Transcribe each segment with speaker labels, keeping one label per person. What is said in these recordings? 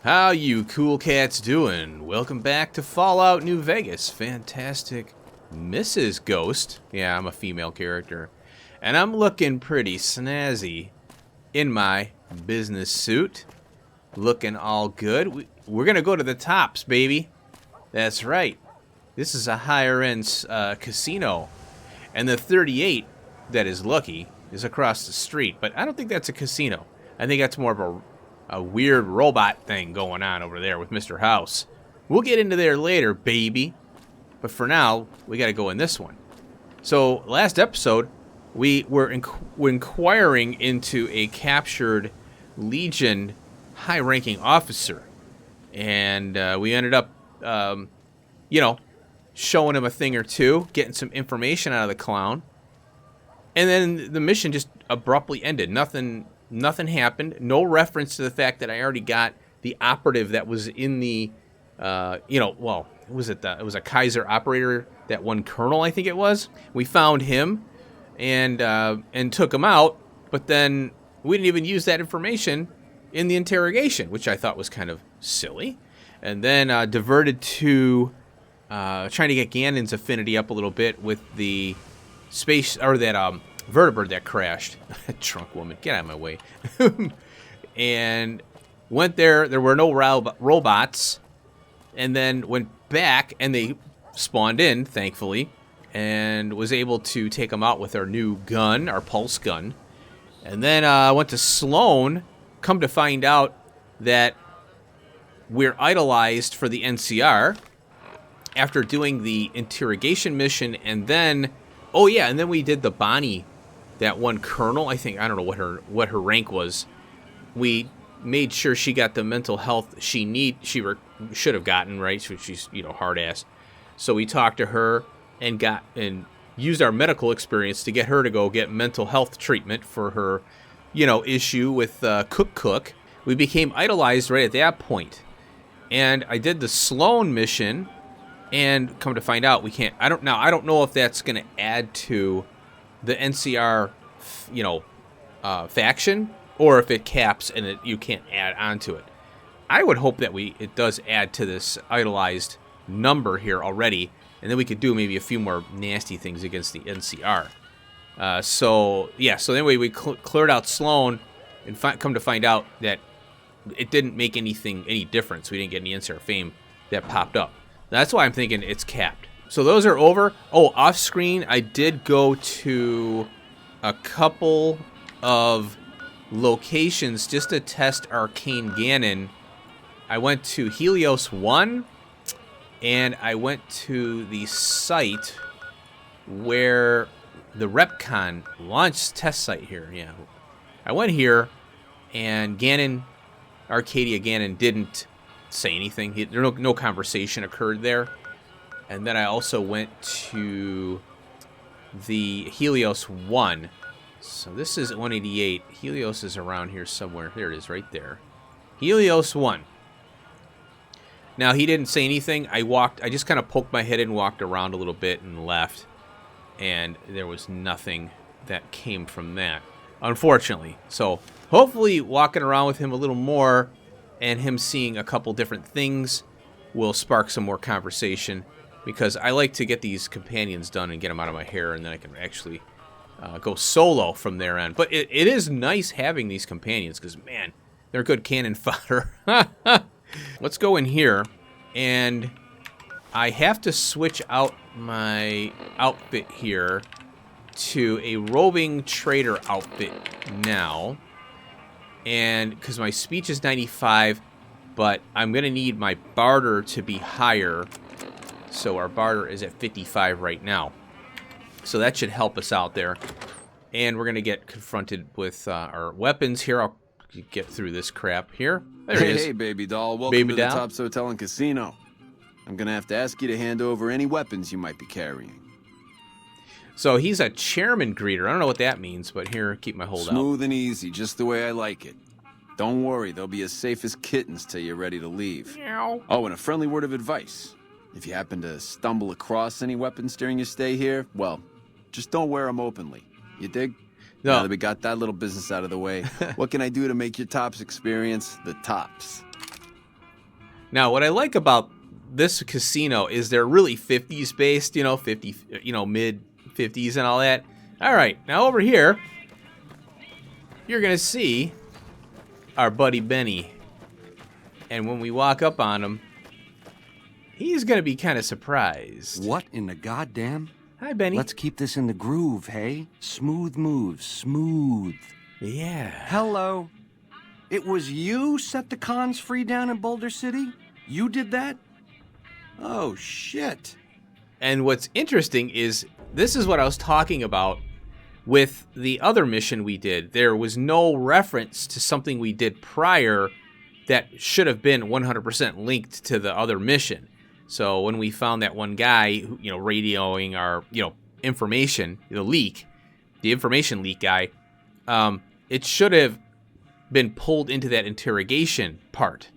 Speaker 1: How you cool cats doing? Welcome back to Fallout New Vegas. Fantastic Mrs. Ghost. Yeah, I'm a female character. And I'm looking pretty snazzy in my business suit. Looking all good. We're going to go to the tops, baby. That's right. This is a higher-end casino. And the 38 that is lucky is across the street. But I don't think that's a casino. I think that's more of a weird robot thing going on over there with Mr. House. We'll get into there later, baby. But for now, we got to go in this one. So, last episode, we were inquiring into a captured Legion high-ranking officer. And we ended up, showing him a thing or two, getting some information out of the clown. And then the mission just abruptly ended. Nothing happened. No reference to the fact that I already got the operative that was in the, it was a Kaiser operator, that one colonel, I think it was. We found him and took him out, but then we didn't even use that information in the interrogation, which I thought was kind of silly. And then diverted to trying to get Gannon's affinity up a little bit with the space, or that vertibird that crashed. Drunk woman, get out of my way. And went there. There were no robots. And then went back, and they spawned in, thankfully, and was able to take them out with our new gun, our pulse gun. And then went to Sloan. Come to find out that we're idolized for the NCR after doing the interrogation mission, and then, and then we did the Bonnie. That one colonel, I think, I don't know what her rank was. We made sure she got the mental health she should have gotten, right? So she's, hard ass. So we talked to her and used our medical experience to get her to go get mental health treatment for her, issue with Cook. We became idolized right at that point. And I did the Sloan mission, and come to find out we can't. I don't know if that's going to add to the NCR, faction, or if it caps and you can't add on to it. I would hope that it does add to this idolized number here already, and then we could do maybe a few more nasty things against the NCR. So anyway, we cleared out Sloan, and come to find out that it didn't make any difference. We didn't get any NCR fame that popped up. That's why I'm thinking it's capped. So those are over. Oh, off screen, I did go to a couple of locations just to test Arcane Gannon. I went to Helios 1, and I went to the site where the RepCon launched test site here. Yeah, I went here, and Arcadia Gannon didn't say anything. No conversation occurred there. And then I also went to the Helios 1. So this is 188. Helios is around here somewhere. There it is, right there. Helios 1. Now, he didn't say anything. I just kind of poked my head in, walked around a little bit, and left. And there was nothing that came from that, unfortunately. So hopefully walking around with him a little more and him seeing a couple different things will spark some more conversation. Because I like to get these companions done and get them out of my hair, and then I can actually go solo from their end. But it is nice having these companions, because, man, they're good cannon fodder. Let's go in here, and I have to switch out my outfit here to a roving trader outfit now. And because my speech is 95, but I'm going to need my barter to be higher. So our barter is at 55 right now. So that should help us out there. And we're going to get confronted with our weapons here. I'll get through this crap here. There he is.
Speaker 2: Hey, baby doll. Welcome to the Tops Hotel and Casino. I'm going to have to ask you to hand over any weapons you might be carrying.
Speaker 1: So he's a chairman greeter. I don't know what that means, but here, keep my hold out.
Speaker 2: Smooth and easy, just the way I like it. Don't worry, they'll be as safe as kittens till you're ready to leave.
Speaker 1: Meow.
Speaker 2: Oh, and a friendly word of advice. If you happen to stumble across any weapons during your stay here, well, just don't wear them openly. You dig?
Speaker 1: No.
Speaker 2: Now that we got that little business out of the way, what can I do to make your Tops experience the tops?
Speaker 1: Now, what I like about this casino is they're really 50s based, 50, mid 50s and all that. All right, now over here, you're going to see our buddy Benny. And when we walk up on him, he's going to be kind of surprised.
Speaker 3: What in the goddamn?
Speaker 1: Hi, Benny.
Speaker 3: Let's keep this in the groove, hey? Smooth moves, smooth.
Speaker 1: Yeah.
Speaker 3: Hello. It was you set the cons free down in Boulder City? You did that? Oh, shit.
Speaker 1: And what's interesting is this is what I was talking about with the other mission we did. There was no reference to something we did prior that should have been 100% linked to the other mission. So when we found that one guy, radioing our, information, the information leak guy, it should have been pulled into that interrogation part.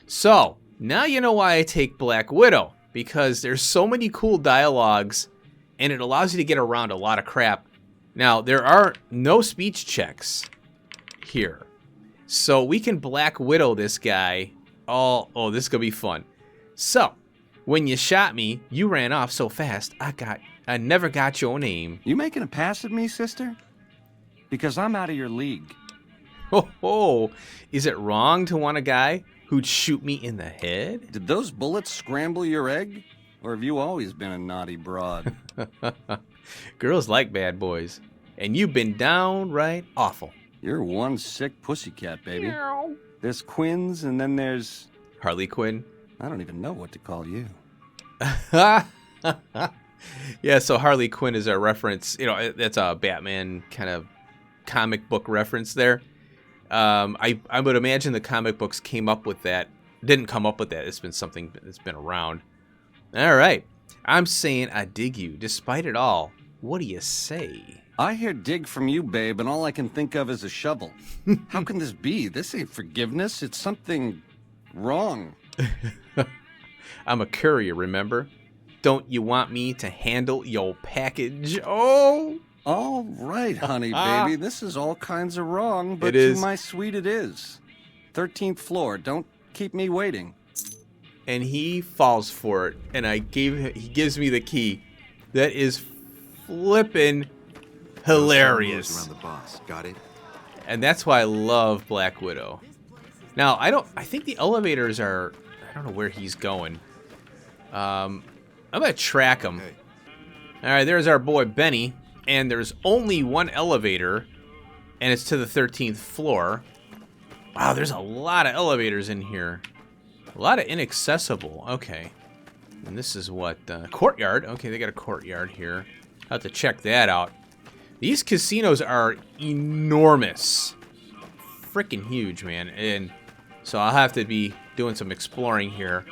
Speaker 1: So now you know why I take Black Widow, because there's so many cool dialogues and it allows you to get around a lot of crap. Now, there are no speech checks here. So we can Black Widow this guy. Oh, this is going to be fun. So, when you shot me, you ran off so fast, I never got your name.
Speaker 3: You making a pass at me, sister? Because I'm out of your league.
Speaker 1: Oh, is it wrong to want a guy who'd shoot me in the head?
Speaker 3: Did those bullets scramble your egg? Or have you always been a naughty broad?
Speaker 1: Girls like bad boys. And you've been downright awful.
Speaker 3: You're one sick pussycat, baby.
Speaker 1: Meow.
Speaker 3: There's Quinn's, and then there's...
Speaker 1: Harley Quinn.
Speaker 3: I don't even know what to call you.
Speaker 1: Yeah, so Harley Quinn is a reference. That's a Batman kind of comic book reference there. I would imagine the comic books came up with that. Didn't come up with that. It's been something that's been around. All right. I'm saying I dig you. Despite it all, what do you say?
Speaker 3: I hear dig from you, babe, and all I can think of is a shovel. How can this be? This ain't forgiveness. It's something wrong.
Speaker 1: I'm a courier, remember? Don't you want me to handle your package? Oh!
Speaker 3: All right, honey, baby. This is all kinds of wrong, but
Speaker 1: It is.
Speaker 3: to my sweet it is. 13th floor. Don't keep me waiting.
Speaker 1: And he falls for it, and he gives me the key. That is flippin' hilarious.
Speaker 4: Around the boss. Got it?
Speaker 1: And that's why I love Black Widow. Now, I think the elevators are, I don't know where he's going. I'm gonna track him.
Speaker 4: Hey.
Speaker 1: All right, there's our boy Benny, and there's only one elevator, and it's to the 13th floor. Wow, there's a lot of elevators in here. A lot of inaccessible. Okay. And this is what, courtyard. Okay, they got a courtyard here. I'll have to check that out. These casinos are enormous. Freaking huge, man. And so I'll have to be doing some exploring here.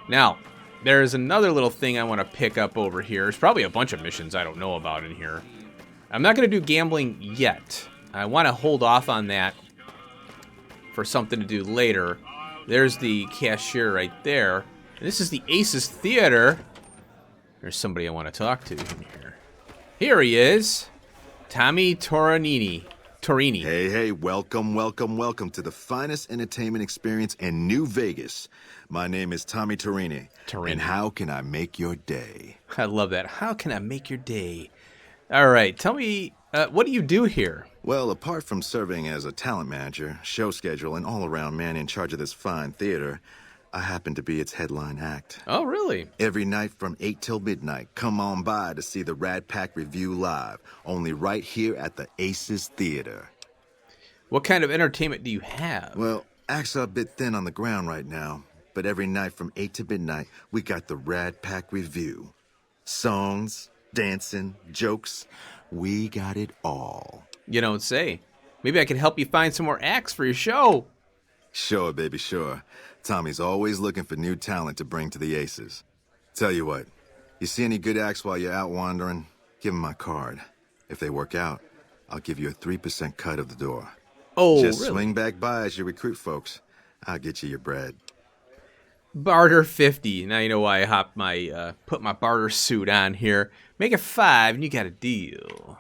Speaker 1: Now, there's another little thing I want to pick up over here. There's probably a bunch of missions I don't know about in here. I'm not going to do gambling yet. I want to hold off on that for something to do later. There's the cashier right there. And this is the Aces Theater. There's somebody I want to talk to in here. Here he is. Tommy Torini.
Speaker 4: Hey, welcome to the finest entertainment experience in New Vegas. My name is Tommy Torini. And how can I make your day?
Speaker 1: I love that. How can I make your day? All right, tell me, what do you do here?
Speaker 4: Well, apart from serving as a talent manager, show schedule, and all-around man in charge of this fine theater, I happen to be its headline act.
Speaker 1: Oh, really?
Speaker 4: Every night from 8 till midnight, come on by to see the Rat Pack Review live, only right here at the Aces Theater.
Speaker 1: What kind of entertainment do you have?
Speaker 4: Well, acts are a bit thin on the ground right now, but every night from 8 to midnight, we got the Rat Pack Review. Songs, dancing, jokes, we got it all.
Speaker 1: You don't say. Maybe I can help you find some more acts for your show.
Speaker 4: Sure, baby, sure. Tommy's always looking for new talent to bring to the Aces. Tell you what, you see any good acts while you're out wandering, give them my card. If they work out, I'll give you a 3% cut of the door.
Speaker 1: Oh,
Speaker 4: Just
Speaker 1: really?
Speaker 4: swing back by as you recruit folks. I'll get you your bread.
Speaker 1: Barter 50. Now you know why I put my barter suit on here. Make it 5 and you got a deal.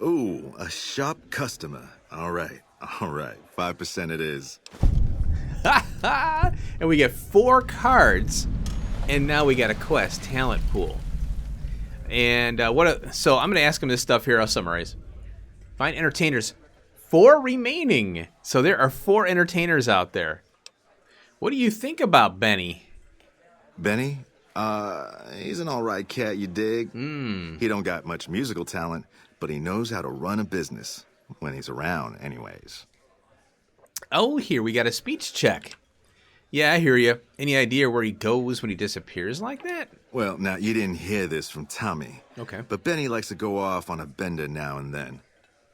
Speaker 4: Ooh, a sharp customer. All right. 5% it is.
Speaker 1: And we get 4 cards, and now we got a quest, talent pool. And so I'm going to ask him this stuff here. I'll summarize. Find entertainers. 4 remaining. So there are 4 entertainers out there. What do you think about Benny?
Speaker 4: Benny? He's an alright cat, you dig? He don't got much musical talent, but he knows how to run a business. When he's around, anyways.
Speaker 1: Oh, here we got a speech check. Yeah, I hear you. Any idea where he goes when he disappears like that?
Speaker 4: Well, now, you didn't hear this from Tommy.
Speaker 1: Okay.
Speaker 4: But Benny likes to go off on a bender now and then.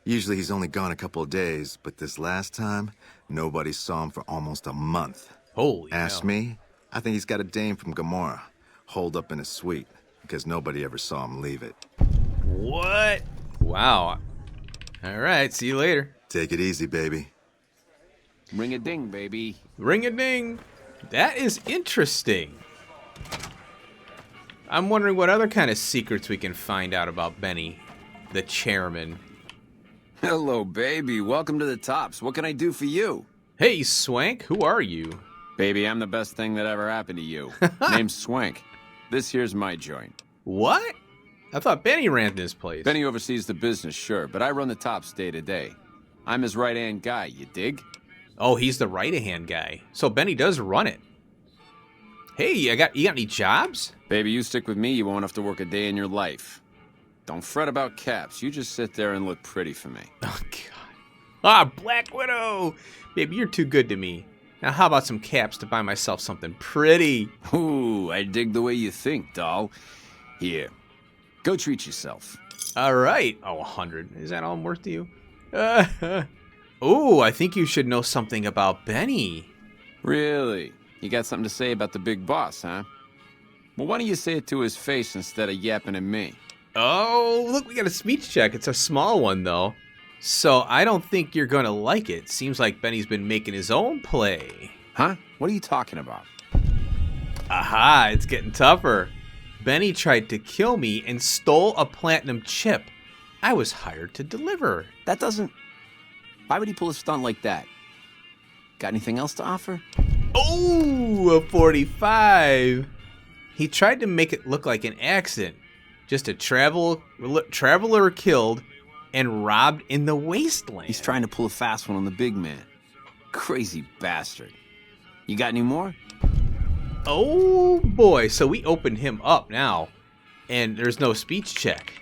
Speaker 4: Usually he's only gone a couple of days, but this last time, nobody saw him for almost a month.
Speaker 1: Holy
Speaker 4: Ask
Speaker 1: hell.
Speaker 4: me, I think he's got a dame from Gomorrah, holed up in his suite, because nobody ever saw him leave it.
Speaker 1: What? Wow. All right, see you later.
Speaker 4: Take it easy, baby.
Speaker 2: Ring a ding, baby.
Speaker 1: Ring a ding. That is interesting. I'm wondering what other kind of secrets we can find out about Benny, the chairman.
Speaker 2: Hello, baby. Welcome to the Tops. What can I do for you?
Speaker 1: Hey, Swank, who are you?
Speaker 2: Baby, I'm the best thing that ever happened to you. Name's Swank. This here's my joint.
Speaker 1: What? I thought Benny ran this place.
Speaker 2: Benny oversees the business, sure, but I run the Tops day to day. I'm his right-hand guy, you dig?
Speaker 1: Oh, he's the right-hand guy. So Benny does run it. Hey, you got any jobs?
Speaker 2: Baby, you stick with me, you won't have to work a day in your life. Don't fret about caps. You just sit there and look pretty for me.
Speaker 1: Oh, God. Ah, Black Widow! Baby, you're too good to me. Now, how about some caps to buy myself something pretty?
Speaker 2: Ooh, I dig the way you think, doll. Here, go treat yourself.
Speaker 1: All right. Oh, 100. Is that all I'm worth to you? Oh, I think you should know something about Benny.
Speaker 2: Really? You got something to say about the big boss, huh? Well, why don't you say it to his face instead of yapping at me?
Speaker 1: Oh, look, we got a speech check. It's a small one, though. So I don't think you're going to like it. Seems like Benny's been making his own play.
Speaker 2: Huh? What are you talking about?
Speaker 1: Aha, it's getting tougher. Benny tried to kill me and stole a platinum chip. I was hired to deliver.
Speaker 2: That doesn't... Why would he pull a stunt like that? Got anything else to offer?
Speaker 1: Oh, a 45. He tried to make it look like an accident. Just a traveler killed and robbed in the wasteland.
Speaker 2: He's trying to pull a fast one on the big man. Crazy bastard. You got any more?
Speaker 1: Oh, boy. So we opened him up now, and there's no speech check.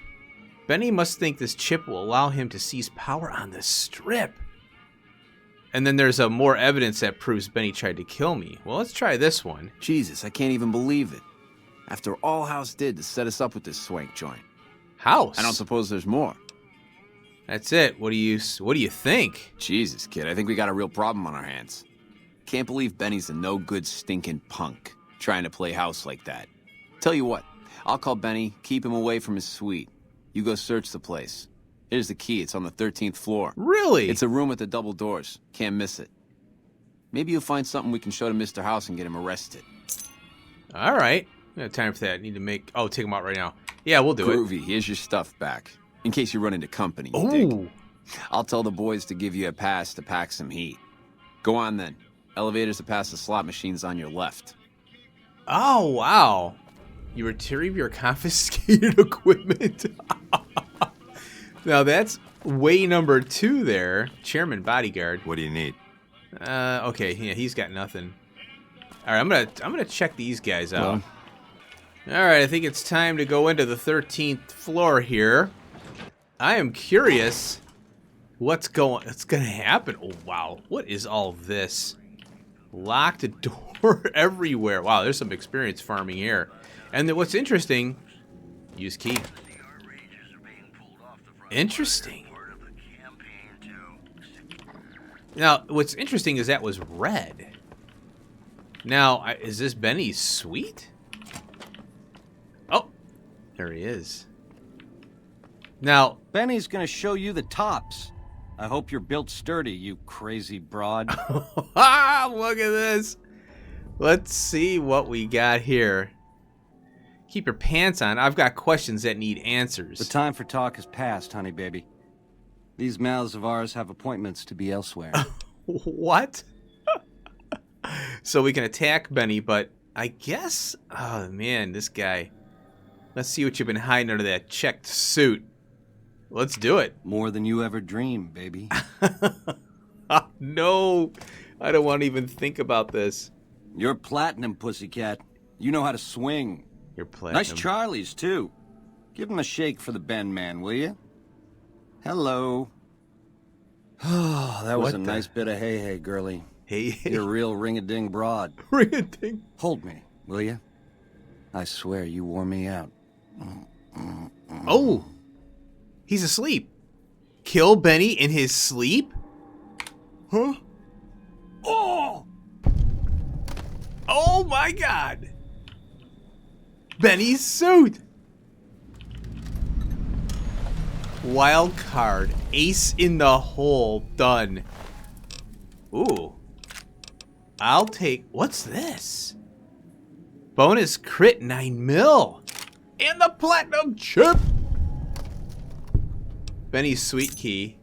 Speaker 1: Benny must think this chip will allow him to seize power on the Strip. And then there's more evidence that proves Benny tried to kill me. Well, let's try this one.
Speaker 2: Jesus, I can't even believe it. After all House did to set us up with this swank joint.
Speaker 1: House?
Speaker 2: I don't suppose there's more.
Speaker 1: That's it. What do you think?
Speaker 2: Jesus, kid, I think we got a real problem on our hands. Can't believe Benny's a no-good stinking punk trying to play house like that. Tell you what, I'll call Benny, keep him away from his suite. You go search the place. Here's the key. It's on the 13th floor.
Speaker 1: Really?
Speaker 2: It's a room with the double doors. Can't miss it. Maybe you'll find something we can show to Mr. House and get him arrested.
Speaker 1: All right. We have time for that. Need to make... Oh, take him out right now. Yeah, we'll do it.
Speaker 2: Groovy, here's your stuff back. In case you run into company, you dig? I'll tell the boys to give you a pass to pack some heat. Go on then. Elevators to pass the slot machines on your left.
Speaker 1: Oh, wow. You retrieve your confiscated equipment. Now, that's way number 2 there. Chairman bodyguard.
Speaker 4: What do you need?
Speaker 1: Okay, yeah, he's got nothing. All right, I'm gonna check these guys out. All right, I think it's time to go into the 13th floor here. I am curious what's gonna happen. Oh, wow. What is all this? Locked door everywhere. Wow, there's some experience farming here. And then what's interesting, use key. Interesting. Now, what's interesting is that was red. Now, is this Benny's suite? Oh, there he is. Now,
Speaker 3: Benny's gonna show you the tops. I hope you're built sturdy, you crazy broad.
Speaker 1: look at this. Let's see what we got here. Keep your pants on. I've got questions that need answers.
Speaker 3: The time for talk has passed, honey baby. These mouths of ours have appointments to be elsewhere.
Speaker 1: What? So we can attack Benny, but I guess... Oh, man, this guy. Let's see what you've been hiding under that checked suit. Let's do it.
Speaker 3: More than you ever dreamed, baby.
Speaker 1: Oh, no. I don't want to even think about this.
Speaker 3: You're platinum, pussycat. You know how to swing.
Speaker 1: You're platinum.
Speaker 3: Nice Charlies, too. Give him a shake for the Ben man, will you? Hello. Oh, that was a nice bit of hey, girlie.
Speaker 1: Hey.
Speaker 3: You're a real ring-a-ding broad.
Speaker 1: Ring-a-ding.
Speaker 3: Hold me, will you? I swear you wore me out.
Speaker 1: Oh. He's asleep. Kill Benny in his sleep?
Speaker 3: Huh? Oh!
Speaker 1: Oh my god. Benny's suit. Wild card. Ace in the hole. Done. Ooh. I'll take... What's this? Bonus crit 9 mil. And the platinum chip. Benny's sweet key.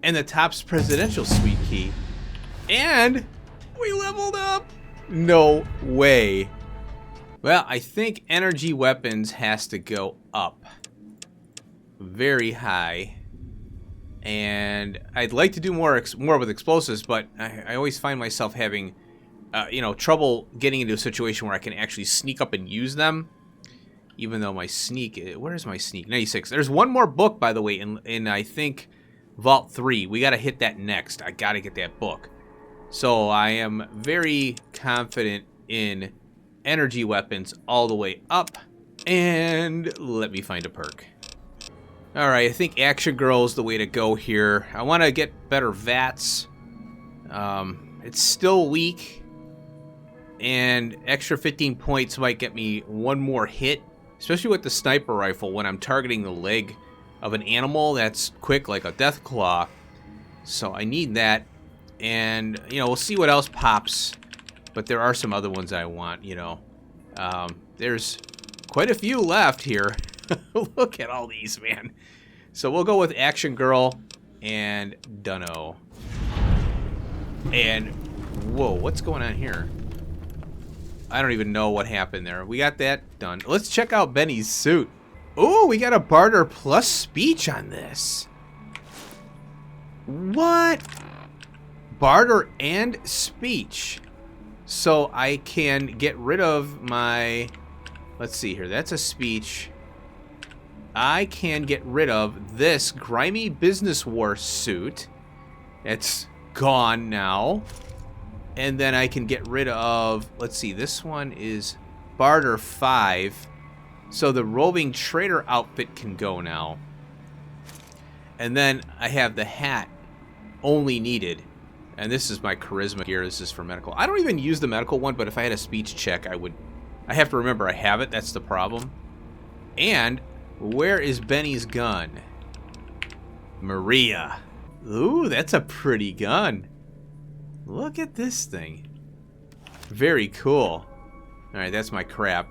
Speaker 1: And the Topps presidential sweet key. And we leveled up. No way. Well, I think energy weapons has to go up. Very high. And I'd like to do more with explosives, but I always find myself having, trouble getting into a situation where I can actually sneak up and use them. Even though my sneak, where is my sneak? 96. There's one more book, by the way, in I think Vault 3. We got to hit that next. I got to get that book. So I am very confident in energy weapons all the way up. And let me find a perk. Alright, I think Action Girl is the way to go here. I want to get better VATS. It's still weak. And extra 15 points might get me one more hit. Especially with the sniper rifle when I'm targeting the leg of an animal that's quick like a death claw. So I need that. And, we'll see what else pops. But there are some other ones I want, There's quite a few left here. Look at all these, man. So we'll go with Action Girl and Dunno. And, whoa, what's going on here? I don't even know what happened there. We got that done. Let's check out Benny's suit. Ooh, we got a barter plus speech on this. What? Barter and speech. So I can get rid of my... Let's see here. That's a speech. I can get rid of this grimy business war suit. It's gone now. And then I can get rid of... Let's see. This one is barter 5. So the roving trader outfit can go now. And then I have the hat only needed. And this is my charisma gear. This is for medical. I don't even use the medical one, but if I had a speech check, I would... I have to remember I have it. That's the problem. And where is Benny's gun? Maria. Ooh, that's a pretty gun. Look at this thing. Very cool. Alright, that's my crap.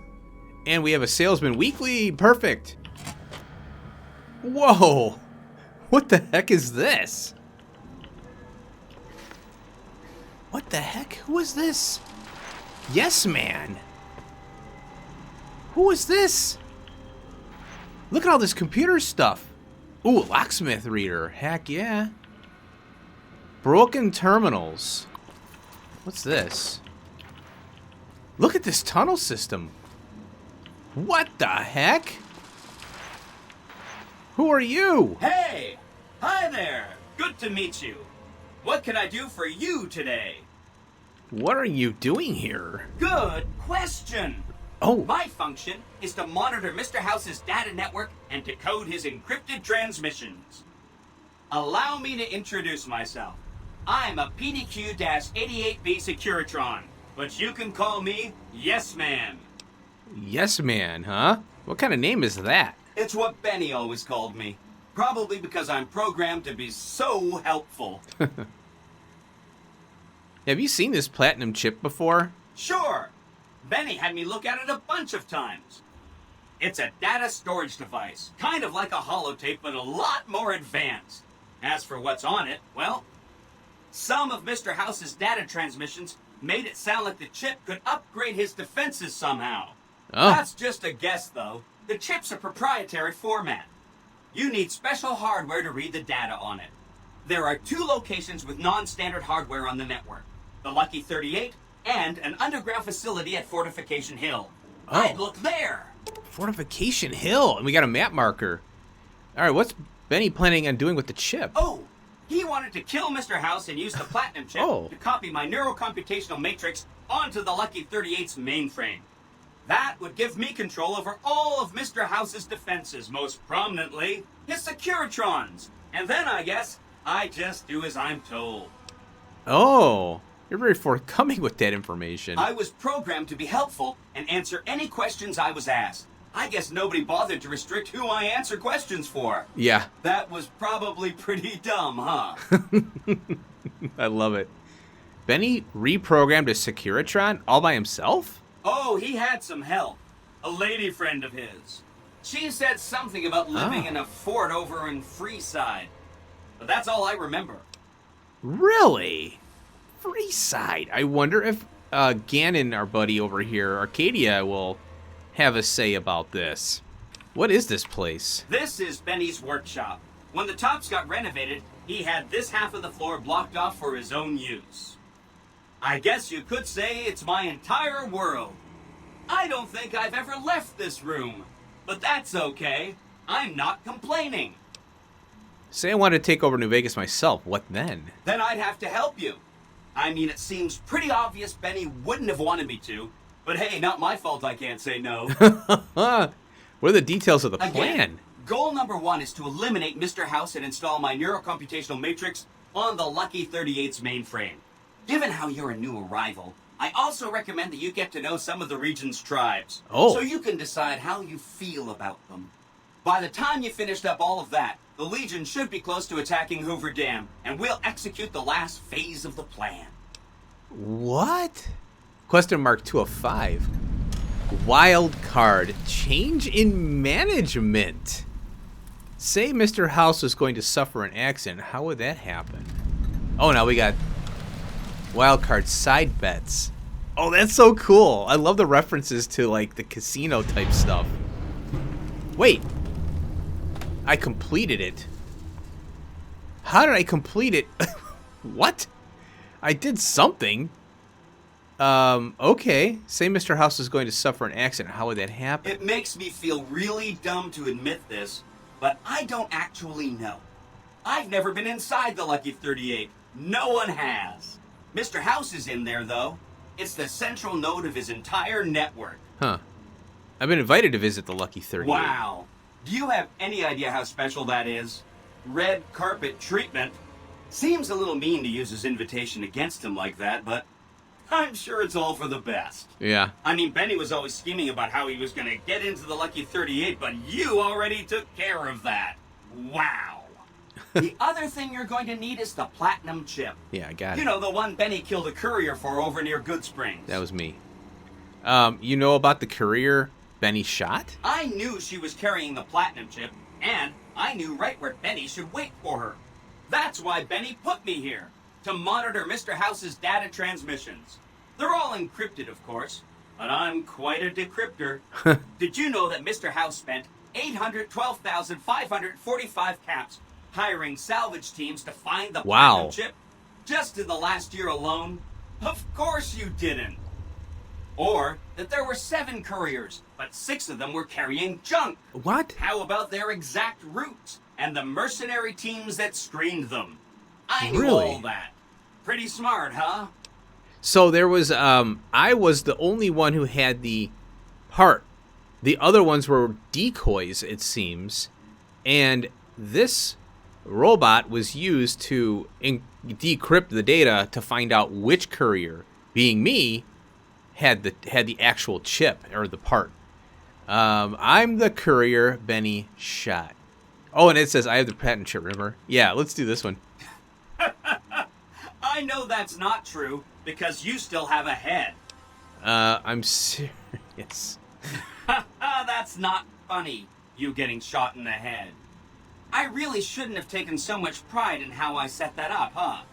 Speaker 1: And we have a Salesman Weekly. Perfect. Whoa. What the heck is this? What the heck? Who is this? Yes, man. Who is this? Look at all this computer stuff. Ooh, locksmith reader. Heck yeah. Broken terminals. What's this? Look at this tunnel system. What the heck? Who are you?
Speaker 5: Hey! Hi there! Good to meet you. What can I do for you today?
Speaker 1: What are you doing here?
Speaker 5: Good question!
Speaker 1: Oh.
Speaker 5: My function is to monitor Mr. House's data network and decode his encrypted transmissions. Allow me to introduce myself. I'm a PDQ-88B Securitron, but you can call me Yes Man.
Speaker 1: Yes Man, huh? What kind of name is that?
Speaker 5: It's what Benny always called me. Probably because I'm programmed to be so helpful.
Speaker 1: Have you seen this platinum chip before?
Speaker 5: Sure. Benny had me look at it a bunch of times. It's a data storage device, kind of like a holotape, but a lot more advanced. As for what's on it, well, Some of Mr. House's data transmissions made it sound like the chip could upgrade his defenses somehow.
Speaker 1: Oh.
Speaker 5: That's just a guess, though. The chip's a proprietary format. You need special hardware to read the data on it. There are 2 locations with non-standard hardware on the network. The Lucky 38 and an underground facility at Fortification Hill.
Speaker 1: Oh.
Speaker 5: I'd look there.
Speaker 1: Fortification Hill, and we got a map marker. All right, what's Benny planning on doing with the chip?
Speaker 5: Oh, he wanted to kill Mr. House and use the Platinum chip to copy my neurocomputational matrix onto the Lucky 38's mainframe. That would give me control over all of Mr. House's defenses, most prominently his Securitrons. And then, I guess, I just do as I'm told.
Speaker 1: Oh, you're very forthcoming with that information.
Speaker 5: I was programmed to be helpful and answer any questions I was asked. I guess nobody bothered to restrict who I answer questions for.
Speaker 1: Yeah.
Speaker 5: That was probably pretty dumb, huh?
Speaker 1: I love it. Benny reprogrammed a Securitron all by himself?
Speaker 5: Oh, he had some help. A lady friend of his. She said something about living in a fort over in Freeside. But that's all I remember.
Speaker 1: Really? Freeside. I wonder if Gannon, our buddy over here, Arcadia, will have a say about this. What is this place?
Speaker 5: This is Benny's workshop. When the tops got renovated, he had this half of the floor blocked off for his own use. I guess you could say it's my entire world. I don't think I've ever left this room. But that's okay. I'm not complaining.
Speaker 1: Say I wanted to take over New Vegas myself. What then?
Speaker 5: Then I'd have to help you. I mean, it seems pretty obvious Benny wouldn't have wanted me to. But hey, not my fault I can't say no.
Speaker 1: What are the details of the plan?
Speaker 5: Again, goal number 1 is to eliminate Mr. House and install my neurocomputational matrix on the Lucky 38's mainframe. Given how you're a new arrival, I also recommend that you get to know some of the region's tribes.
Speaker 1: Oh.
Speaker 5: So you can decide how you feel about them. By the time you finished up all of that, the Legion should be close to attacking Hoover Dam, and we'll execute the last phase of the plan.
Speaker 1: What? Question mark 205. Wild card. Change in management. Say Mr. House was going to suffer an accident. How would that happen? Oh, now we got wild card side bets. Oh, that's so cool. I love the references to, like, the casino type stuff. Wait. I completed it. How did I complete it? What? I did something. Okay. Say Mr. House is going to suffer an accident. How would that happen?
Speaker 5: It makes me feel really dumb to admit this, but I don't actually know. I've never been inside the Lucky 38. No one has. Mr. House is in there, though. It's the central node of his entire network.
Speaker 1: Huh. I've been invited to visit the Lucky 38.
Speaker 5: Wow. Do you have any idea how special that is? Red carpet treatment. Seems a little mean to use his invitation against him like that, but I'm sure it's all for the best.
Speaker 1: Yeah.
Speaker 5: I mean, Benny was always scheming about how he was going to get into the Lucky 38, but you already took care of that. Wow. The other thing you're going to need is the Platinum chip.
Speaker 1: Yeah, I got it.
Speaker 5: You know, the one Benny killed a courier for over near Good Springs.
Speaker 1: That was me. You know about the courier Benny shot?
Speaker 5: I knew she was carrying the Platinum chip, and I knew right where Benny should wait for her. That's why Benny put me here, to monitor Mr. House's data transmissions. They're all encrypted, of course, but I'm quite a decryptor. Did you know that Mr. House spent 812,545 caps hiring salvage teams to find the Platinum chip just in the last year alone? Of course you didn't. Or that there were 7 couriers, but 6 of them were carrying junk.
Speaker 1: What?
Speaker 5: How about their exact routes and the mercenary teams that screened them? I knew all that. Pretty smart, huh?
Speaker 1: So there was, I was the only one who had the part. The other ones were decoys, it seems. And this robot was used to decrypt the data to find out which courier, being me, had the actual chip or the part. I'm the courier Benny shot. Oh, and it says I have the patent chip, remember? Yeah, let's do this one.
Speaker 5: I know that's not true because you still have a head.
Speaker 1: I'm serious.
Speaker 5: That's not funny, you getting shot in the head. I really shouldn't have taken so much pride in how I set that up, huh?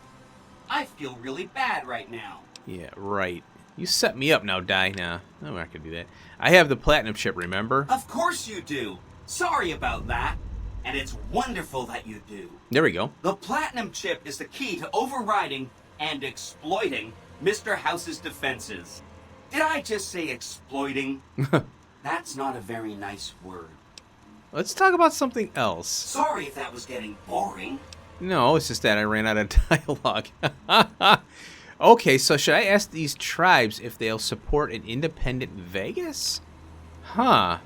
Speaker 5: I feel really bad right now.
Speaker 1: Yeah, right. You set me up now, Die. Nah, I'm not gonna do that. I have the platinum chip, remember?
Speaker 5: Of course you do. Sorry about that. And it's wonderful that you do.
Speaker 1: There we go.
Speaker 5: The platinum chip is the key to overriding and exploiting Mr. House's defenses. Did I just say exploiting? That's not a very nice word.
Speaker 1: Let's talk about something else.
Speaker 5: Sorry if that was getting boring.
Speaker 1: No, it's just that I ran out of dialogue. Okay, so should I ask these tribes if they'll support an independent Vegas? Huh.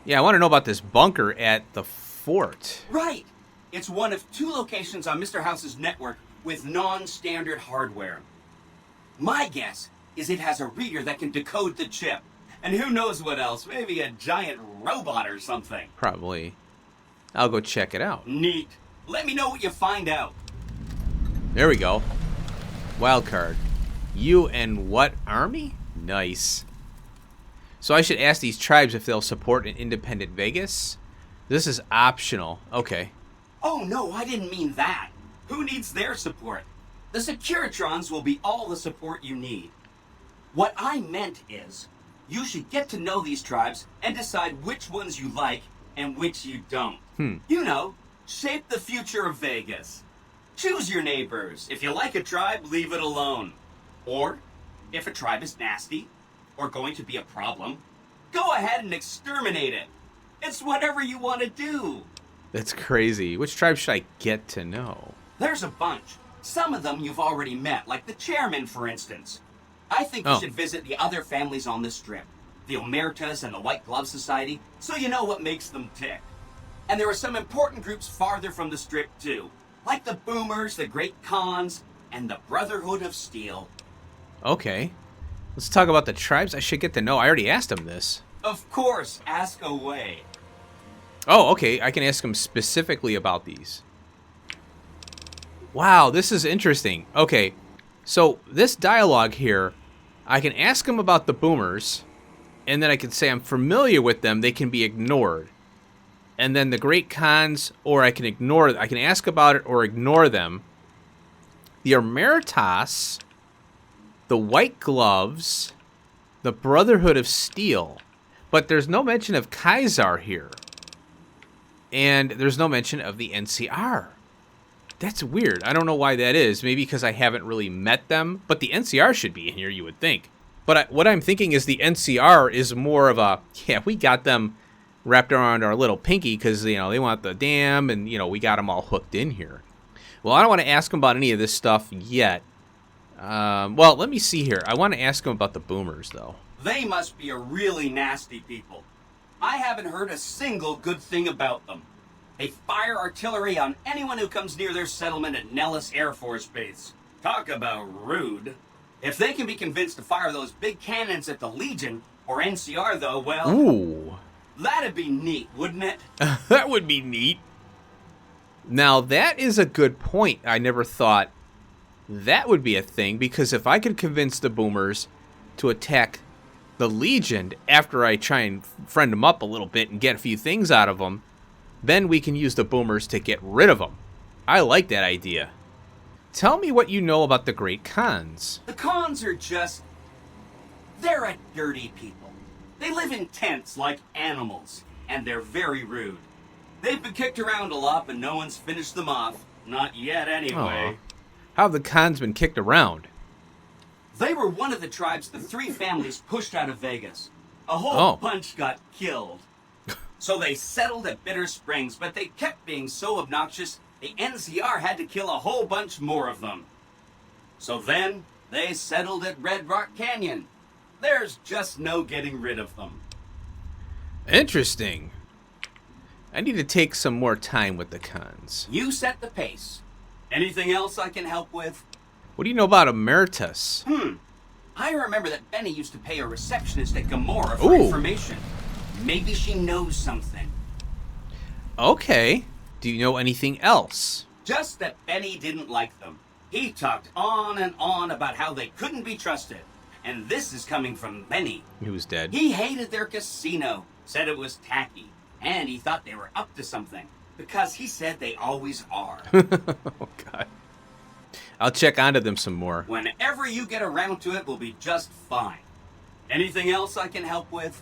Speaker 1: Yeah, I want to know about this bunker at the fort.
Speaker 5: Right. It's one of 2 locations on Mr. House's network with non-standard hardware. My guess is it has a reader that can decode the chip. And who knows what else? Maybe a giant robot or something.
Speaker 1: Probably. I'll go check it out.
Speaker 5: Neat. Let me know what you find out.
Speaker 1: There we go. Wild card. You and what army? Nice. So I should ask these tribes if they'll support an independent Vegas? This is optional. Okay.
Speaker 5: Oh, no, I didn't mean that. Who needs their support? The Securitrons will be all the support you need. What I meant is, you should get to know these tribes and decide which ones you like and which you don't. You know, shape the future of Vegas. Choose your neighbors. If you like a tribe, leave it alone. Or, if a tribe is nasty, or going to be a problem, go ahead and exterminate it. It's whatever you want to do.
Speaker 1: That's crazy. Which tribe should I get to know?
Speaker 5: There's a bunch. Some of them you've already met, like the chairman, for instance. I think you should visit the other families on the strip, the Omertas and the White Glove Society, so you know what makes them tick. And there are some important groups farther from the strip, too, like the Boomers, the Great Khans, and the Brotherhood of Steel.
Speaker 1: Okay. Let's talk about the tribes I should get to know. I already asked them this.
Speaker 5: Of course, ask away.
Speaker 1: Oh, okay. I can ask them specifically about these. Wow, this is interesting. Okay, so this dialogue here, I can ask them about the Boomers, and then I can say I'm familiar with them. They can be ignored. And then the Great Khans, or I can ask about it or ignore them. The Omertas, the White Gloves, the Brotherhood of Steel. But there's no mention of Kaiser here. And there's no mention of the NCR. That's weird. I don't know why that is. Maybe because I haven't really met them. But the NCR should be in here, you would think. But what I'm thinking is the NCR is more of a, yeah, we got them wrapped around our little pinky because, you know, they want the dam and, you know, we got them all hooked in here. Well, I don't want to ask them about any of this stuff yet. Well, let me see here. I want to ask them about the Boomers, though.
Speaker 5: They must be a really nasty people. I haven't heard a single good thing about them. They fire artillery on anyone who comes near their settlement at Nellis Air Force Base. Talk about rude. If they can be convinced to fire those big cannons at the Legion, or NCR though, well...
Speaker 1: Ooh.
Speaker 5: That'd be neat, wouldn't it?
Speaker 1: That would be neat. Now, that is a good point. I never thought that would be a thing, because if I could convince the Boomers to attack the Legion after I try and friend them up a little bit and get a few things out of them, then we can use the Boomers to get rid of them. I like that idea. Tell me what you know about the Great Khans.
Speaker 5: The Khans are just... they're a dirty people. They live in tents like animals, and they're very rude. They've been kicked around a lot, but no one's finished them off. Not yet, anyway.
Speaker 1: How have the Khans been kicked around?
Speaker 5: They were one of the tribes the 3 families pushed out of Vegas. A whole bunch got killed. So they settled at Bitter Springs, but they kept being so obnoxious, the NCR had to kill a whole bunch more of them. So then, they settled at Red Rock Canyon. There's just no getting rid of them.
Speaker 1: Interesting. I need to take some more time with the Khans.
Speaker 5: You set the pace. Anything else I can help with?
Speaker 1: What do you know about Emeritus?
Speaker 5: I remember that Benny used to pay a receptionist at Gamora for information. Maybe she knows something.
Speaker 1: Okay. Do you know anything else?
Speaker 5: Just that Benny didn't like them. He talked on and on about how they couldn't be trusted. And this is coming from Benny.
Speaker 1: Who's dead?
Speaker 5: He hated their casino, said it was tacky, and he thought they were up to something, because he said they always are.
Speaker 1: Oh, God. I'll check onto them some more.
Speaker 5: Whenever you get around to it, we'll be just fine. Anything else I can help with?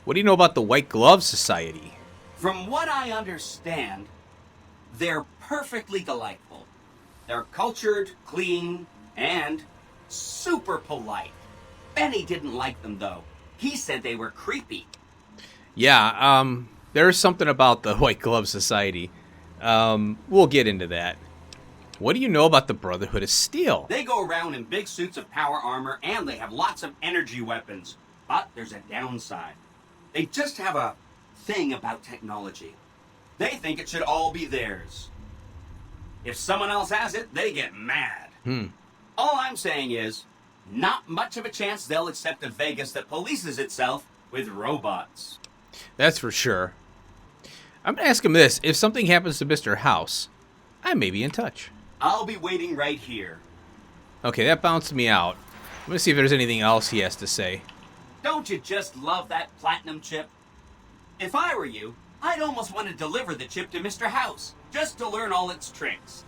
Speaker 1: What do you know about the White Glove Society?
Speaker 5: From what I understand, they're perfectly delightful. They're cultured, clean, and super polite. Benny didn't like them, though. He said they were creepy.
Speaker 1: Yeah, there's something about the White Glove Society. We'll get into that. What do you know about the Brotherhood of Steel?
Speaker 5: They go around in big suits of power armor, and they have lots of energy weapons. But there's a downside. They just have a thing about technology. They think it should all be theirs. If someone else has it, they get mad. All I'm saying is, not much of a chance they'll accept a Vegas that polices itself with robots.
Speaker 1: That's for sure. I'm going to ask him this. If something happens to Mr. House, I may be in touch.
Speaker 5: I'll be waiting right here.
Speaker 1: Okay, that bounced me out. I'm going to see if there's anything else he has to say.
Speaker 5: Don't you just love that platinum chip? If I were you, I'd almost want to deliver the chip to Mr. House, just to learn all its tricks.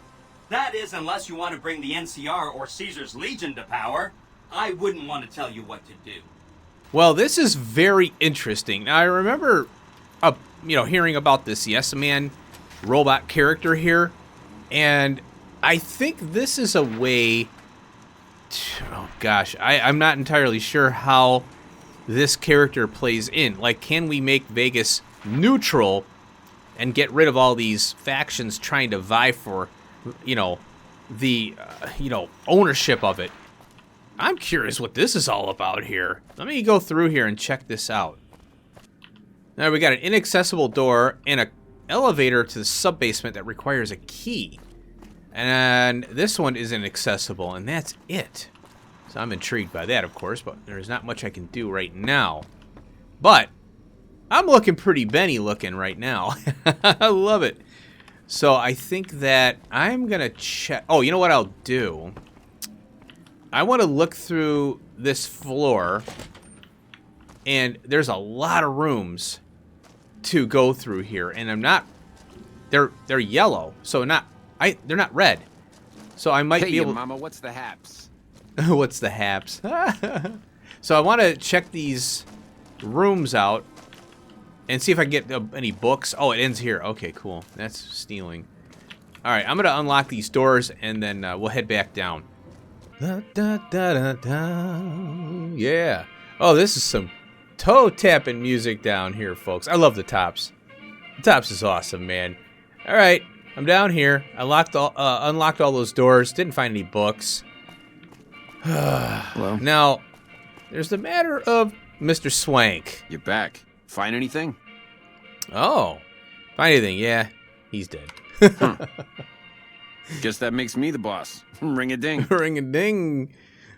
Speaker 5: That is, unless you want to bring the NCR or Caesar's Legion to power, I wouldn't want to tell you what to do.
Speaker 1: Well, this is very interesting. Now, I remember, hearing about this Yes Man robot character here, and I think this is a way I'm not entirely sure how this character plays in. Like, can we make Vegas neutral and get rid of all these factions trying to vie for, the ownership of it? I'm curious what this is all about here. Let me go through here and check this out. Now, we got an inaccessible door and an elevator to the sub-basement that requires a key. And this one is inaccessible, and that's it. So I'm intrigued by that, of course, but there's not much I can do right now. But I'm looking pretty Benny looking right now. I love it. So I think that I'm going to check. Oh, you know what I'll do? I want to look through this floor, and there's a lot of rooms to go through here, and I'm not. They're yellow, so they're not red. So I might be able.
Speaker 2: Hey, Mama, what's the haps?
Speaker 1: What's the haps? So I want to check these rooms out and see if I can get any books. Oh, it ends here. Okay, cool. That's stealing. All right, I'm gonna unlock these doors, and then we'll head back down. Da, da, da, da, da. Yeah. Oh, this is some toe-tapping music down here, folks. I love the Tops. The Tops is awesome, man. All right, I'm down here. I unlocked all those doors. Didn't find any books.
Speaker 2: Hello.
Speaker 1: Now, there's the matter of Mr. Swank.
Speaker 2: You're back. Find anything?
Speaker 1: Oh, find anything? Yeah, he's dead.
Speaker 2: Guess that makes me the boss. Ring a ding.
Speaker 1: Ring a ding.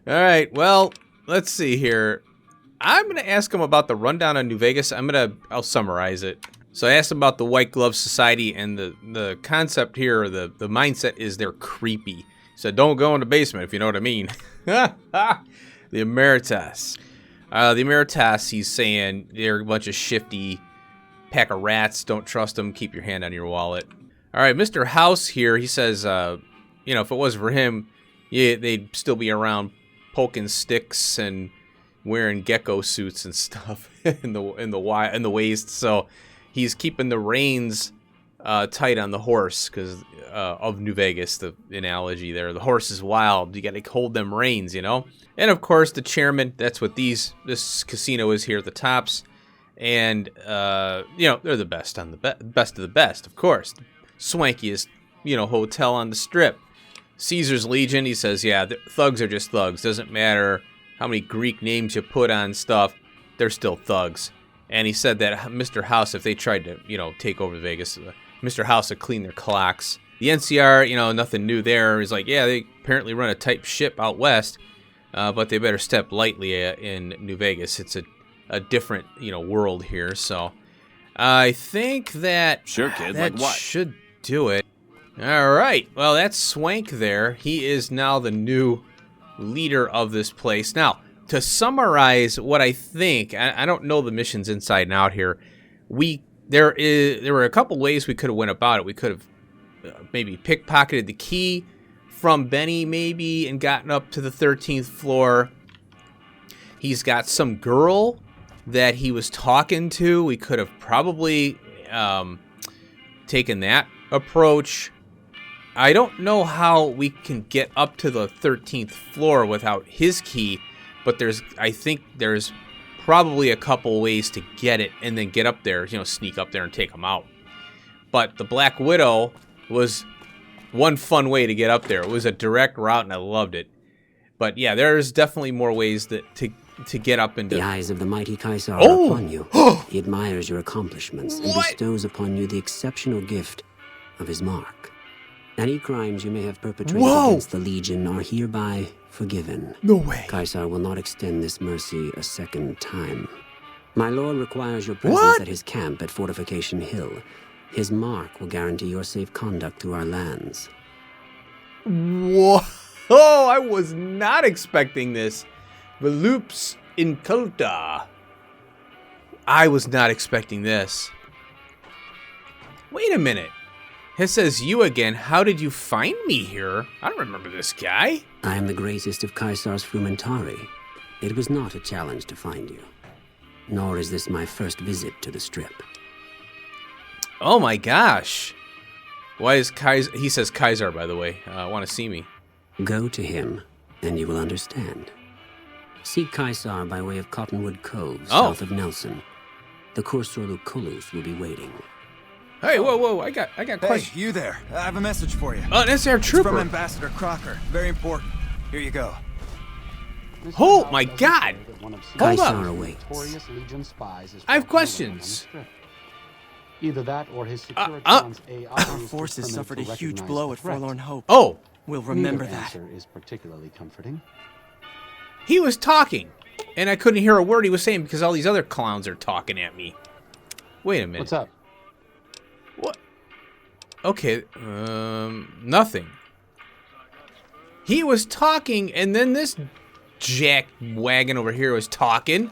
Speaker 1: All right, well, let's see here. I'm going to ask him about the rundown on New Vegas. I'll summarize it. So I asked him about the White Glove Society, and the concept here, the mindset is they're creepy. He said, don't go in the basement, if you know what I mean. The Emeritus. The Emeritus, he's saying they're a bunch of shifty pack of rats. Don't trust them. Keep your hand on your wallet. All right, Mr. House here, he says, if it wasn't for him, yeah, they'd still be around poking sticks and wearing gecko suits and stuff in the waist. So he's keeping the reins tight on the horse because of New Vegas, the analogy there. The horse is wild. You got to hold them reins, And, of course, the chairman, that's what this casino is here at the Tops. And, they're the best on the best of the best, of course. Swankiest, hotel on the Strip. Caesar's Legion, he says, yeah, thugs are just thugs. Doesn't matter how many Greek names you put on stuff, they're still thugs. And he said that Mr. House, if they tried to, take over Vegas, Mr. House would clean their clocks. The NCR, nothing new there. He's like, yeah, they apparently run a type ship out west, but they better step lightly in New Vegas. It's a different, world here. So I think that
Speaker 2: Sure, kid.
Speaker 1: that
Speaker 2: Like what?
Speaker 1: should do it. All right. Well, that's Swank there. He is now the new leader of this place. Now, to summarize what I think, I don't know the missions inside and out here. There were a couple ways we could have went about it. We could have maybe pickpocketed the key, from Benny, maybe, and gotten up to the 13th floor. He's got some girl that he was talking to. We could have probably taken that approach. I don't know how we can get up to the 13th floor without his key, but I think there's probably a couple ways to get it and then get up there, sneak up there and take him out. But the Black Widow was one fun way to get up there. It was a direct route, and I loved it. But yeah, there's definitely more ways to get up into...
Speaker 6: The eyes of the mighty Caesar are upon you. He admires your accomplishments and bestows upon you the exceptional gift of his mark. Any crimes you may have perpetrated against the Legion are hereby forgiven.
Speaker 1: No way.
Speaker 6: Caesar will not extend this mercy a second time. My lord requires your presence at his camp at Fortification Hill. His mark will guarantee your safe conduct through our lands.
Speaker 1: Whoa! Oh, I was not expecting this. Volupes inculta. I was not expecting this. Wait a minute. It says you again. How did you find me here? I don't remember this guy.
Speaker 6: I am the greatest of Caesar's frumentari. It was not a challenge to find you. Nor is this my first visit to the Strip.
Speaker 1: Oh my gosh. Why is Kaiser... He says Kaiser, by the way. Want to see me.
Speaker 6: Go to him, and you will understand. Seek Caesar by way of Cottonwood Cove, south of Nelson. The Cursor Lucullus will be waiting.
Speaker 1: Hey, whoa, I got questions.
Speaker 7: Hey, you there. I have a message for you.
Speaker 1: Oh, that's our trooper.
Speaker 7: It's from Ambassador Crocker. Very important. Here you go.
Speaker 1: Oh my God! Hold
Speaker 6: Caesar
Speaker 1: up.
Speaker 6: awaits.
Speaker 1: I have questions.
Speaker 8: Either that or his Securiton's AI.
Speaker 7: Our forces suffered a huge blow at Forlorn Hope.
Speaker 1: Oh,
Speaker 7: We'll remember that.
Speaker 8: Answer is particularly comforting.
Speaker 1: he was talking, and I couldn't hear a word he was saying because all these other clowns are talking at me. Wait a minute.
Speaker 8: What's up?
Speaker 1: What? Okay, nothing. He was talking, and then this jack wagon over here was talking,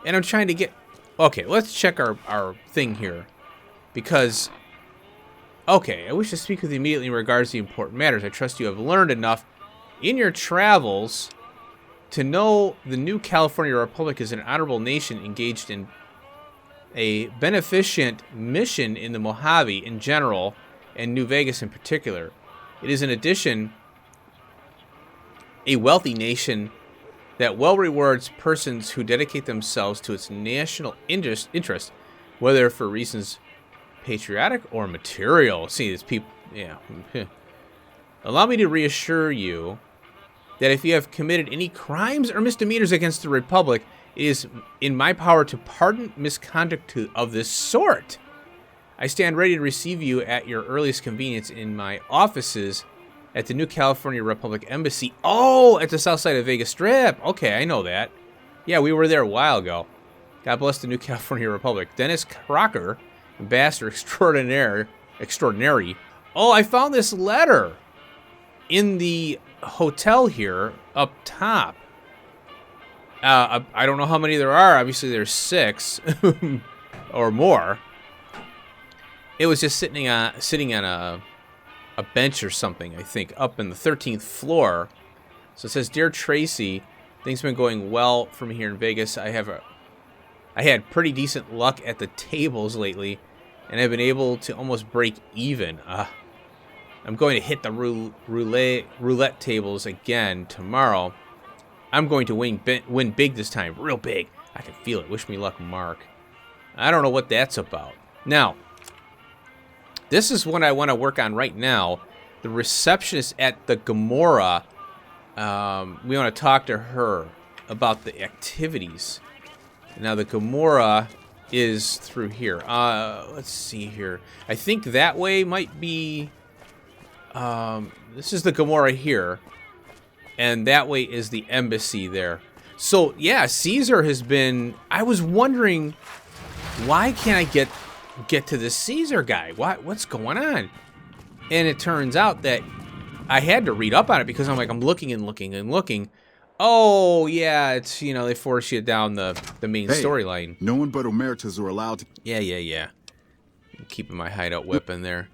Speaker 1: and I'm trying to get... Okay, let's check our thing here, because... Okay, I wish to speak with you immediately in regards to the important matters. I trust you have learned enough in your travels to know the new California Republic is an honorable nation engaged in a beneficent mission in the Mojave in general, and New Vegas in particular. It is in addition a wealthy nation that well rewards persons who dedicate themselves to its national interest, whether for reasons patriotic or material. See, these people, yeah. Allow me to reassure you that if you have committed any crimes or misdemeanors against the Republic, it is in my power to pardon misconduct of this sort. I stand ready to receive you at your earliest convenience in my offices at the New California Republic Embassy. Oh, at the south side of Vegas Strip. Okay, I know that. Yeah, we were there a while ago. God bless the New California Republic. Dennis Crocker, Ambassador Extraordinary. Oh, I found this letter in the hotel here up top. I don't know how many there are. Obviously, there's 6 or more. It was just sitting on a bench or something, I think, up in the 13th floor. So it says, Dear Tracy, things have been going well for me here in Vegas. I had pretty decent luck at the tables lately, and I've been able to almost break even. I'm going to hit the roulette tables again tomorrow. I'm going to win big this time, real big. I can feel it. Wish me luck, Mark. I don't know what that's about. Now, this is what I want to work on right now. The receptionist at the Gomorrah, we want to talk to her about the activities. Now, the Gomorrah is through here. Let's see here. I think that way might be... this is the Gomorrah here. And that way is the embassy there. So, yeah, Caesar has been... I was wondering, why can't I get to this Caesar guy? What's going on? And it turns out that I had to read up on it because I'm looking and looking and looking. Oh, yeah, it's, they force you down the main storyline.
Speaker 9: No one but Omertas are allowed to...
Speaker 1: Yeah. Keeping my hideout whip in there.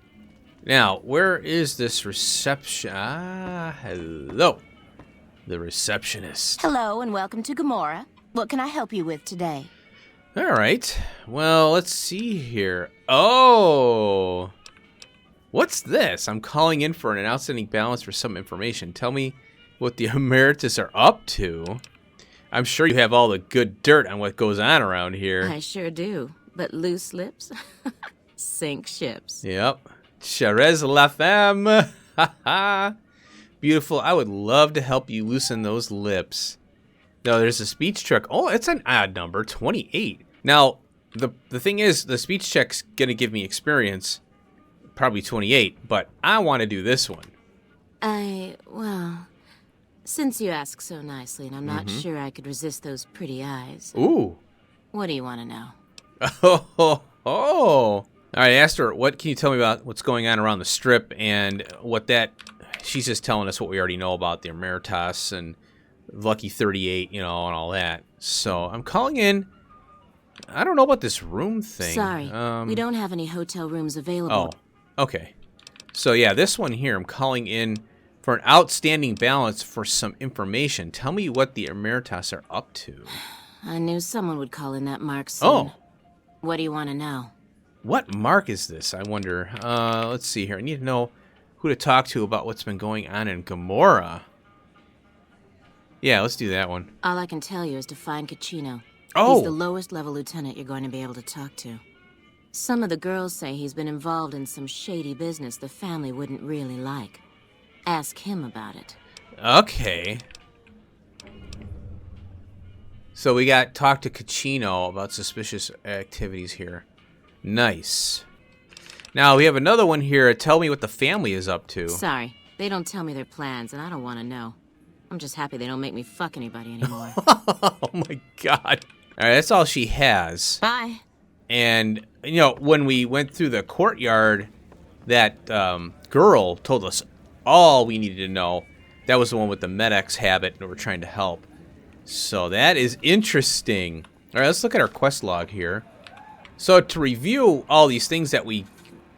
Speaker 1: Now, where is this reception? Ah, hello. The receptionist.
Speaker 9: Hello and welcome to Gomorrah. What can I help you with today?
Speaker 1: All right. Well, let's see here. Oh. What's this? I'm calling in for an outstanding balance for some information. Tell me what the emeritus are up to. I'm sure you have all the good dirt on what goes on around here.
Speaker 9: I sure do. But loose lips sink ships.
Speaker 1: Yep. Charez la femme. Beautiful. I would love to help you loosen those lips. No, there's a speech check. Oh, it's an odd number, 28. Now, the thing is, the speech check's going to give me experience, probably 28, but I want to do this one.
Speaker 9: Well, since you ask so nicely, and I'm not sure I could resist those pretty eyes.
Speaker 1: Ooh.
Speaker 9: What do you want to know?
Speaker 1: Oh. All right, I asked her, what can you tell me about what's going on around the strip and what that... She's just telling us what we already know about the Emeritus and Lucky 38, you know, and all that. So I'm calling in. I don't know about this room thing.
Speaker 9: Sorry, we don't have any hotel rooms available.
Speaker 1: Oh, okay. So yeah, this one here, I'm calling in for an outstanding balance for some information. Tell me what the Emeritus are up to.
Speaker 9: I knew someone would call in that mark soon.
Speaker 1: Oh.
Speaker 9: What do you want to know?
Speaker 1: What mark is this, I wonder? Let's see here. I need to know who to talk to about what's been going on in Gomorrah. Yeah, let's do that one.
Speaker 9: All I can tell you is to find Caccino.
Speaker 1: Oh!
Speaker 9: He's the lowest level lieutenant you're going to be able to talk to. Some of the girls say he's been involved in some shady business the family wouldn't really like. Ask him about it.
Speaker 1: Okay. So we got talk to Caccino about suspicious activities here. Nice. Now we have another one here. Tell me what the family is up to.
Speaker 9: Sorry, they don't tell me their plans, and I don't want to know. I'm just happy they don't make me fuck anybody anymore.
Speaker 1: Oh my god. Alright, that's all she has.
Speaker 9: Bye.
Speaker 1: And, you know, when we went through the courtyard, that girl told us all we needed to know. That was the one with the Med-X habit that we're trying to help. So that is interesting. Alright, let's look at our quest log here. So to review all these things that we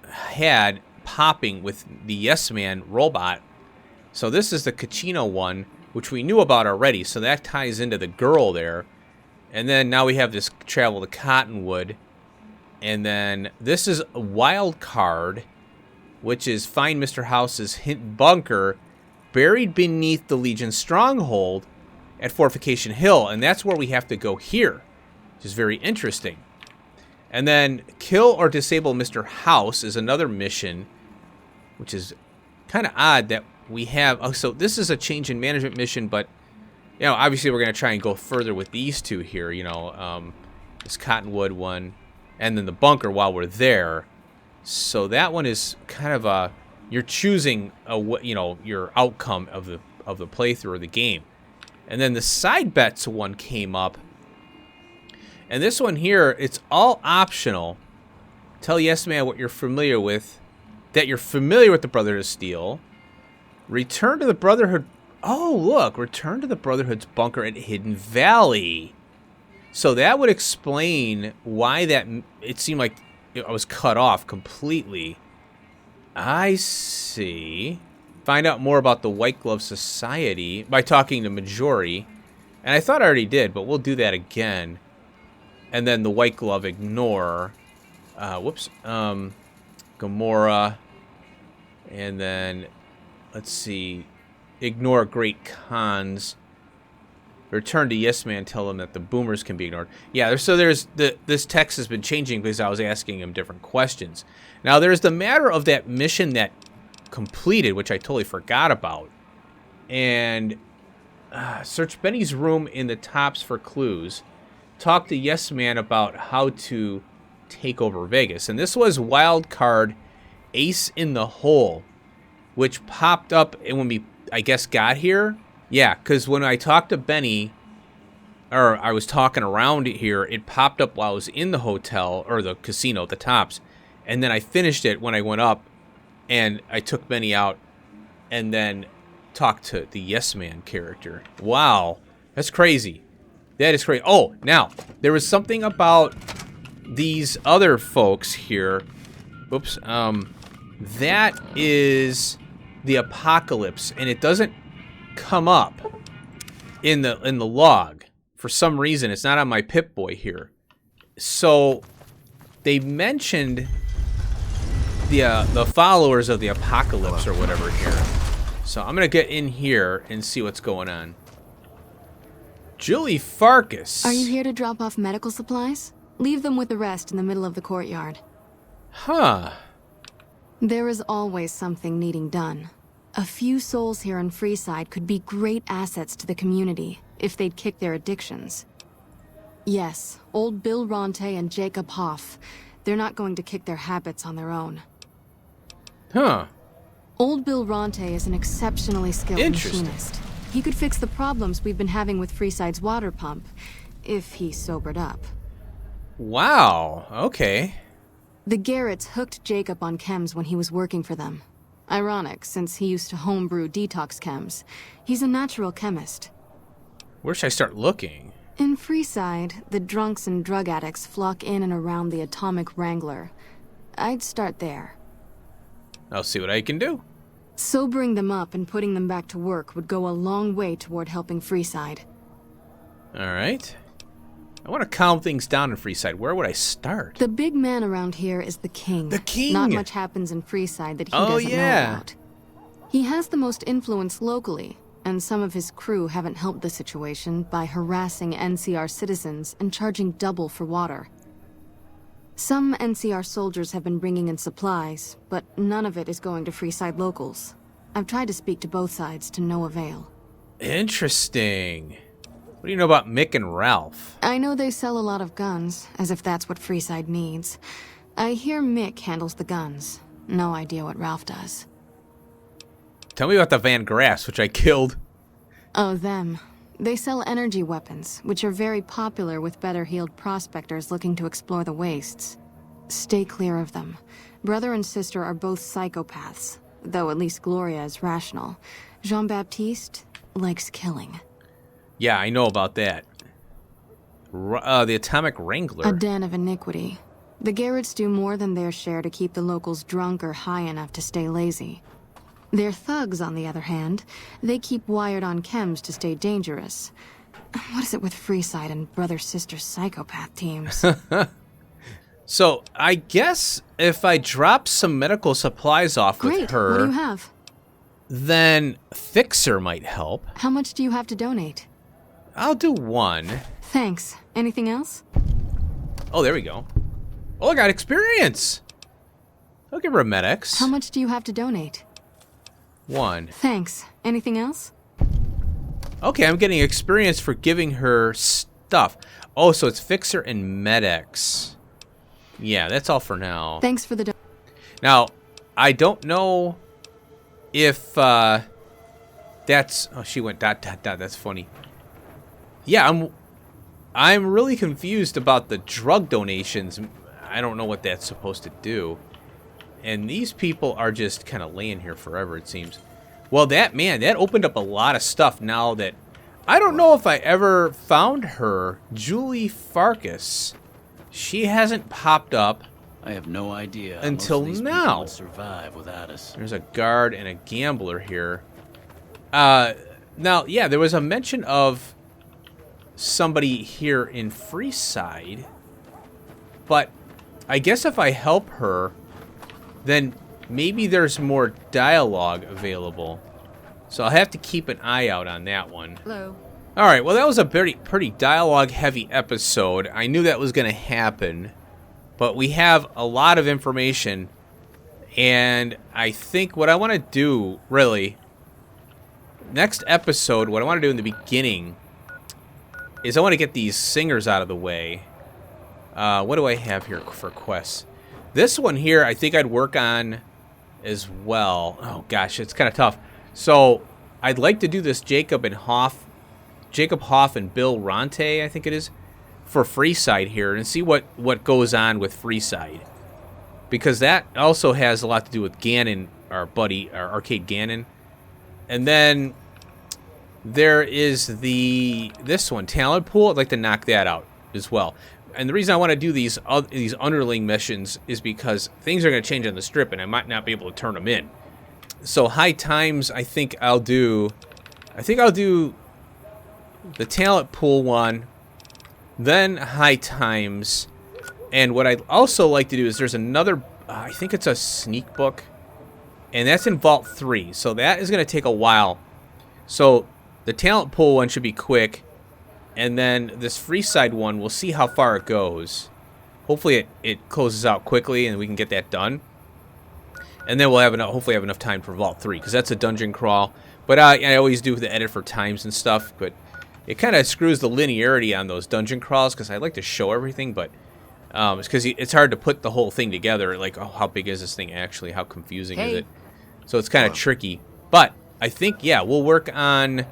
Speaker 1: had popping with the Yes Man robot. So this is the Caccino one, which we knew about already. So that ties into the girl there. And then now we have this travel to Cottonwood. And then this is a wild card, which is find Mr. House's hint bunker buried beneath the Legion stronghold at Fortification Hill. And that's where we have to go here, which is very interesting. And then kill or disable Mr. House is another mission, which is kind of odd that we have. Oh, so this is a change in management mission, but you know, obviously we're going to try and go further with these two here. You know, this Cottonwood one, and then the bunker while we're there. So that one is kind of a you're choosing your outcome of the playthrough or the game. And then the side bets one came up. And this one here, it's all optional. Tell Yes Man what you're familiar with. That you're familiar with the Brotherhood of Steel. Return to the Brotherhood. Oh, look. Return to the Brotherhood's bunker at Hidden Valley. So that would explain why that it seemed like I was cut off completely. I see. Find out more about the White Glove Society by talking to Majori. And I thought I already did, but we'll do that again. And then the White Glove ignore. Gomorrah. And then, let's see. Ignore Great Khans. Return to Yes Man. Tell them that the boomers can be ignored. Yeah, so there's this text has been changing because I was asking him different questions. Now, there's the matter of that mission that completed, which I totally forgot about. And search Benny's room in the tops for clues. Talk to Yes Man about how to take over Vegas. And this was wild card Ace in the Hole, which popped up when we, I guess, got here. Yeah, because when I talked to Benny, or I was talking around here, it popped up while I was in the hotel, or the casino, the tops. And then I finished it when I went up, and I took Benny out, and then talked to the Yes Man character. Wow, that's crazy. That is crazy. Oh, now, there was something about these other folks here. Oops. that is the apocalypse, and it doesn't come up in the log. For some reason, it's not on my Pip-Boy here. So they mentioned the followers of the apocalypse or whatever here. So I'm gonna get in here and see what's going on. Julie Farkas.
Speaker 10: Are you here to drop off medical supplies? Leave them with the rest in the middle of the courtyard.
Speaker 1: Huh.
Speaker 10: There is always something needing done. A few souls here in Freeside could be great assets to the community if they'd kick their addictions. Yes, old Bill Ronte and Jacob Hoff. They're not going to kick their habits on their own.
Speaker 1: Huh.
Speaker 10: Old Bill Ronte is an exceptionally skilled machinist. He could fix the problems we've been having with Freeside's water pump, if he sobered up.
Speaker 1: Wow, okay.
Speaker 10: The Garretts hooked Jacob on chems when he was working for them. Ironic, since he used to homebrew detox chems. He's a natural chemist.
Speaker 1: Where should I start looking?
Speaker 10: In Freeside, the drunks and drug addicts flock in and around the Atomic Wrangler. I'd start there.
Speaker 1: I'll see what I can do.
Speaker 10: Sobering them up and putting them back to work would go a long way toward helping Freeside.
Speaker 1: Alright. I want to calm things down in Freeside. Where would I start?
Speaker 10: The big man around here is the King.
Speaker 1: The King!
Speaker 10: Not much happens in Freeside that he doesn't know about. He has the most influence locally, and some of his crew haven't helped the situation by harassing NCR citizens and charging double for water. Some NCR soldiers have been bringing in supplies, but none of it is going to Freeside locals. I've tried to speak to both sides to no avail.
Speaker 1: Interesting. What do you know about Mick and Ralph?
Speaker 10: I know they sell a lot of guns, as if that's what Freeside needs. I hear Mick handles the guns. No idea what Ralph does.
Speaker 1: Tell me about the Van Graffs, which I killed.
Speaker 10: Oh, them. They sell energy weapons, which are very popular with better-heeled prospectors looking to explore the wastes. Stay clear of them. Brother and sister are both psychopaths, though at least Gloria is rational. Jean-Baptiste likes killing.
Speaker 1: Yeah, I know about that. The Atomic Wrangler.
Speaker 10: A den of iniquity. The Garretts do more than their share to keep the locals drunk or high enough to stay lazy. Their thugs, on the other hand, they keep wired on chems to stay dangerous. What is it with Freeside and brother-sister psychopath teams?
Speaker 1: So, I guess if I drop some medical supplies off with her...
Speaker 10: What do you have?
Speaker 1: Then Fixer might help.
Speaker 10: How much do you have to donate?
Speaker 1: I'll do 1.
Speaker 10: Thanks. Anything else?
Speaker 1: Oh, there we go. Oh, I got experience! I'll give her a Med-X.
Speaker 10: How much do you have to donate?
Speaker 1: 1.
Speaker 10: Thanks. Anything else?
Speaker 1: Okay, I'm getting experience for giving her stuff. Oh, so it's Fixer and Med-X. Yeah, that's all for now.
Speaker 10: Thanks for the...
Speaker 1: Now, I don't know if that's... Oh, she went ... That's funny. Yeah, I'm really confused about the drug donations. I don't know what that's supposed to do. And these people are just kind of laying here forever, it seems. Well, that opened up a lot of stuff now that... I don't know if I ever found her. Julie Farkas. She hasn't popped up.
Speaker 11: I have no idea
Speaker 1: until now.
Speaker 11: Would survive without us.
Speaker 1: There's a guard and a gambler here. Now, yeah, there was a mention of somebody here in Freeside. But I guess if I help her, then maybe there's more dialogue available. So I'll have to keep an eye out on that one.
Speaker 10: Hello.
Speaker 1: Alright, well that was a pretty dialogue-heavy episode. I knew that was going to happen. But we have a lot of information. And I think what I want to do, really, next episode, what I want to do in the beginning is I want to get these singers out of the way. What do I have here for quests? This one here, I think I'd work on as well. Oh gosh, it's kind of tough. So I'd like to do this Jacob Hoff and Bill Ronte, I think it is, for Freeside here, and see what goes on with Freeside, because that also has a lot to do with Gannon, our buddy, our Arcade Gannon. And then there is this one, Talent Pool. I'd like to knock that out as well. And the reason I want to do these underling missions is because things are going to change on the strip, and I might not be able to turn them in. So high times, I think I'll do the talent pool one, then high times, and what I'd also like to do is there's another, I think it's a sneak book, and that's in Vault 3, so that is going to take a while. So the talent pool one should be quick, and then this free side one, we'll see how far it goes. Hopefully it closes out quickly and we can get that done. And then we'll have hopefully have enough time for Vault 3, because that's a dungeon crawl. But I always do the edit for times and stuff, but it kind of screws the linearity on those dungeon crawls, because I like to show everything, but it's because it's hard to put the whole thing together. Like, oh, how big is this thing actually? How confusing is it? So it's kind of tricky. But I think, yeah, we'll work on...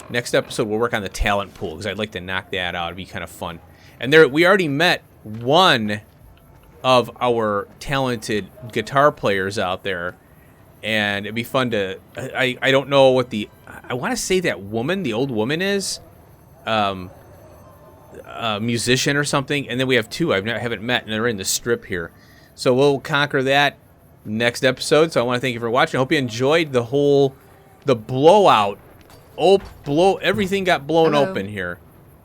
Speaker 1: Next episode, we'll work on the talent pool, because I'd like to knock that out. It'd be kind of fun. And we already met one of our talented guitar players out there, and it'd be fun to... I don't know what the... I want to say that woman, the old woman is a musician or something, and then we have two I haven't met, and they're in the strip here. So we'll conquer that next episode. So I want to thank you for watching. I hope you enjoyed the blowout. Everything got blown open here,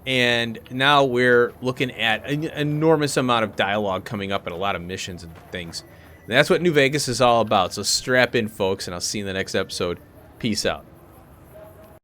Speaker 1: and now we're looking at an enormous amount of dialogue coming up and a lot of missions and things. And that's what New Vegas is all about. So strap in, folks, and I'll see you in the next episode. Peace out.